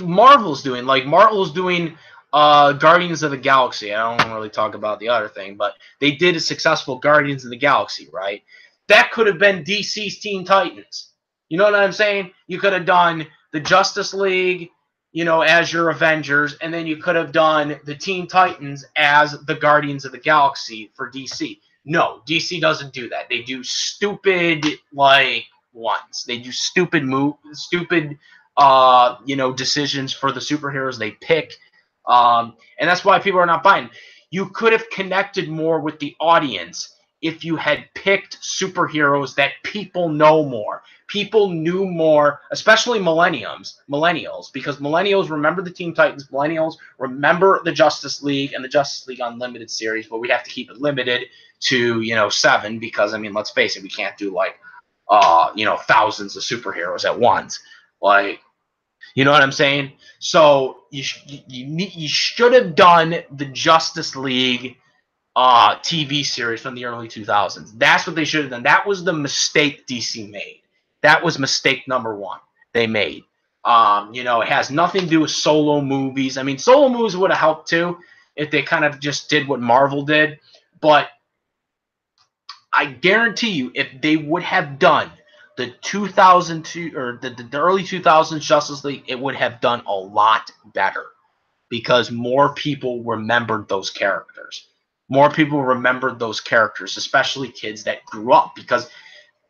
Marvel's doing. Like Marvel's doing Guardians of the Galaxy. I don't really talk about the other thing, but they did a successful Guardians of the Galaxy, right? That could have been DC's Teen Titans. You know what I'm saying? You could have done the Justice League, as your Avengers, and then you could have done the Teen Titans as the Guardians of the Galaxy for DC. No, DC doesn't do that. They do stupid ones. They do stupid decisions for the superheroes they pick. And that's why people are not buying. You could have connected more with the audience if you had picked superheroes that people know more. People knew more, especially millennials, because millennials remember the Teen Titans. Millennials remember the Justice League and the Justice League Unlimited series, but we have to keep it limited to 7 because, let's face it, we can't do thousands of superheroes at once. You know what I'm saying? So you should have done the Justice League TV series from the early 2000s. That's what they should have done. That was the mistake DC made. That was mistake number one they made. It has nothing to do with solo movies. Solo movies would have helped too if they kind of just did what Marvel did. But I guarantee you, if they would have done the 2002 or the early 2000s Justice League, it would have done a lot better because more people remembered those characters. More people remembered those characters, especially kids that grew up, because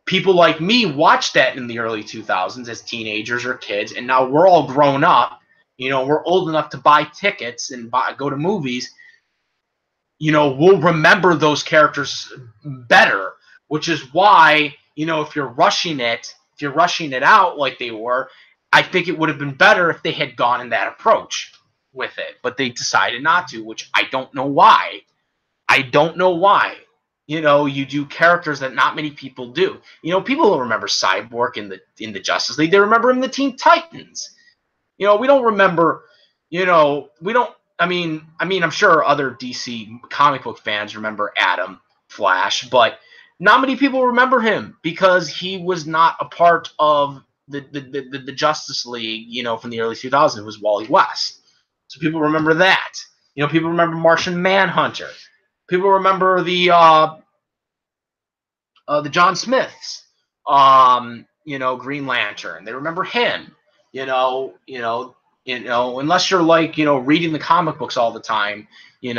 people like me watched that in the early 2000s as teenagers or kids, and now we're all grown up. we're old enough to buy tickets and go to movies, we'll remember those characters better, which is why, if you're rushing it out like they were, I think it would have been better if they had gone in that approach with it, but they decided not to, which I don't know why. You do characters that not many people do. People don't remember Cyborg in the Justice League. They remember him in the Teen Titans. We don't remember, we don't. I'm sure other DC comic book fans remember Adam, Flash, but not many people remember him because he was not a part of the Justice League, from the early 2000s. It was Wally West. So people remember that. People remember Martian Manhunter. People remember the John Smiths, Green Lantern. They remember him. Unless you're reading the comic books all the time, you're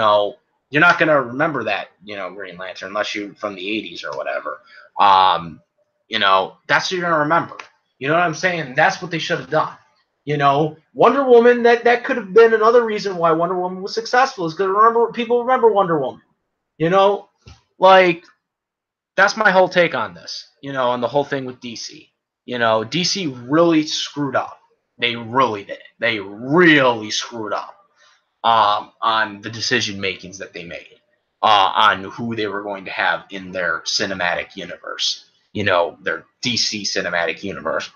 not gonna remember that, Green Lantern, unless you're from the 80s or whatever. That's what you're gonna remember. You know what I'm saying? That's what they should have done. Wonder Woman, that could have been another reason why Wonder Woman was successful, is because people remember Wonder Woman. That's my whole take on this, on the whole thing with DC. DC really screwed up. They really did. They really screwed up on the decision makings that they made on who they were going to have in their cinematic universe. Their DC cinematic universe,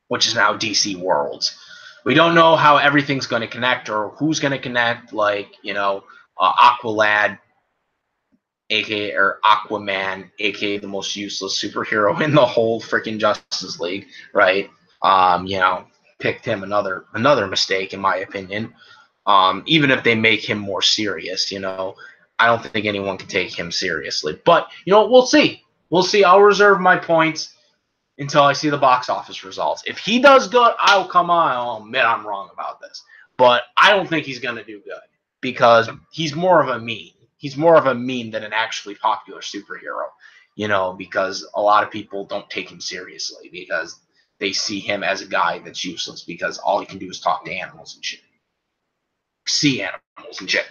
which is now DC Worlds. We don't know how everything's going to connect or who's going to connect, Aqualad, aka or Aquaman, aka the most useless superhero in the whole freaking Justice League, right? Picked him another mistake in my opinion. Even if they make him more serious, I don't think anyone can take him seriously. But we'll see. We'll see. I'll reserve my points until I see the box office results. If he does good, I'll come on. I'll admit I'm wrong about this. But I don't think he's going to do good because he's more of a meme. He's more of a meme than an actually popular superhero, because a lot of people don't take him seriously because they see him as a guy that's useless because all he can do is talk to animals and shit. See animals and shit.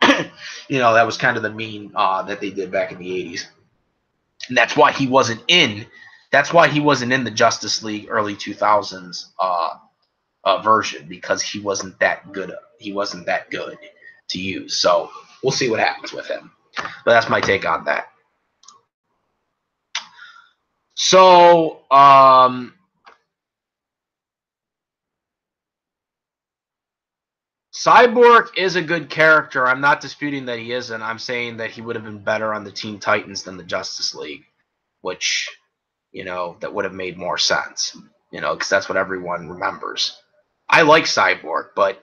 That was kind of the meme that they did back in the 80s. And that's why he wasn't in the Justice League early 2000s version, because he wasn't that good. He wasn't that good to use. So we'll see what happens with him. But that's my take on that. So, Cyborg is a good character. I'm not disputing that he isn't. I'm saying that he would have been better on the Teen Titans than the Justice League, which, that would have made more sense, because that's what everyone remembers. I like Cyborg, but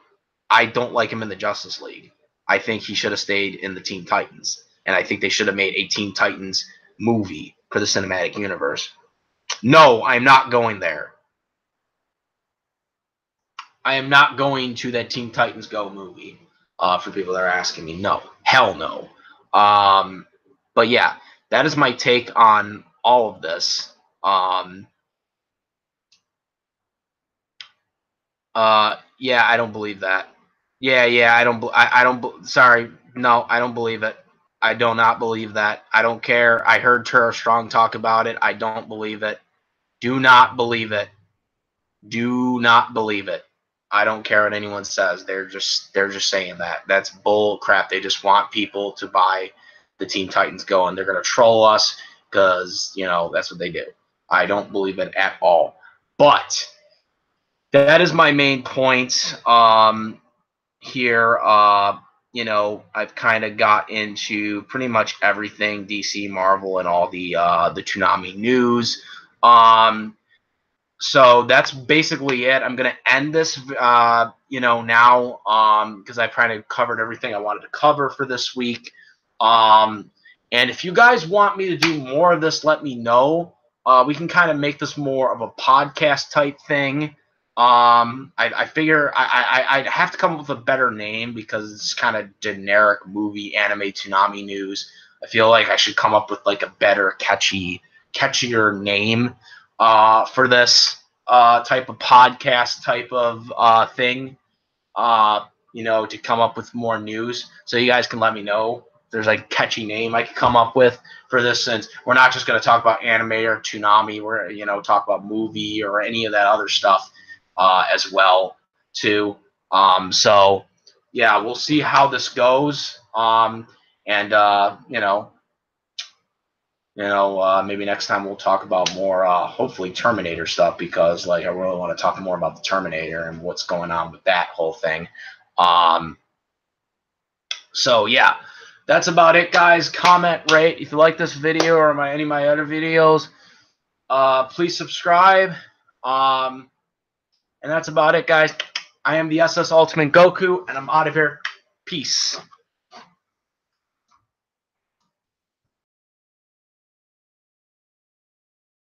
I don't like him in the Justice League. I think he should have stayed in the Teen Titans, and I think they should have made a Teen Titans movie for the cinematic universe. No, I'm not going there. I am not going to that Teen Titans Go movie. For people that are asking me, no, hell no. But yeah, that is my take on all of this. Yeah, I don't believe that. Yeah, I don't. Sorry, no, I don't believe it. I do not believe that. I don't care. I heard Tara Strong talk about it. I don't believe it. Do not believe it. Do not believe it. I don't care what anyone says. They're just saying that. That's bull crap. They just want people to buy the Teen Titans Go, and they're gonna troll us because that's what they do. I don't believe it at all. But that is my main point here. I've kind of got into pretty much everything DC, Marvel, and all the Toonami news. So that's basically it. I'm gonna end this, now, because I kind of covered everything I wanted to cover for this week. And if you guys want me to do more of this, let me know. We can kind of make this more of a podcast type thing. I figure I'd have to come up with a better name because it's kind of generic movie anime Toonami news. I feel like I should come up with like a better catchier name for this. type of podcast type of thing. To come up with more news. So you guys can let me know if there's like a catchy name I could come up with for this, since we're not just going to talk about anime or Toonami. We're talk about movie or any of that other stuff as well too. So yeah, we'll see how this goes. And maybe next time we'll talk about more, hopefully Terminator stuff, because like I really want to talk more about the Terminator and what's going on with that whole thing. So yeah, that's about it, guys. Comment, rate if you like this video or any of my other videos. Please subscribe. And that's about it, guys. I am the SS Ultimate Goku, and I'm out of here. Peace.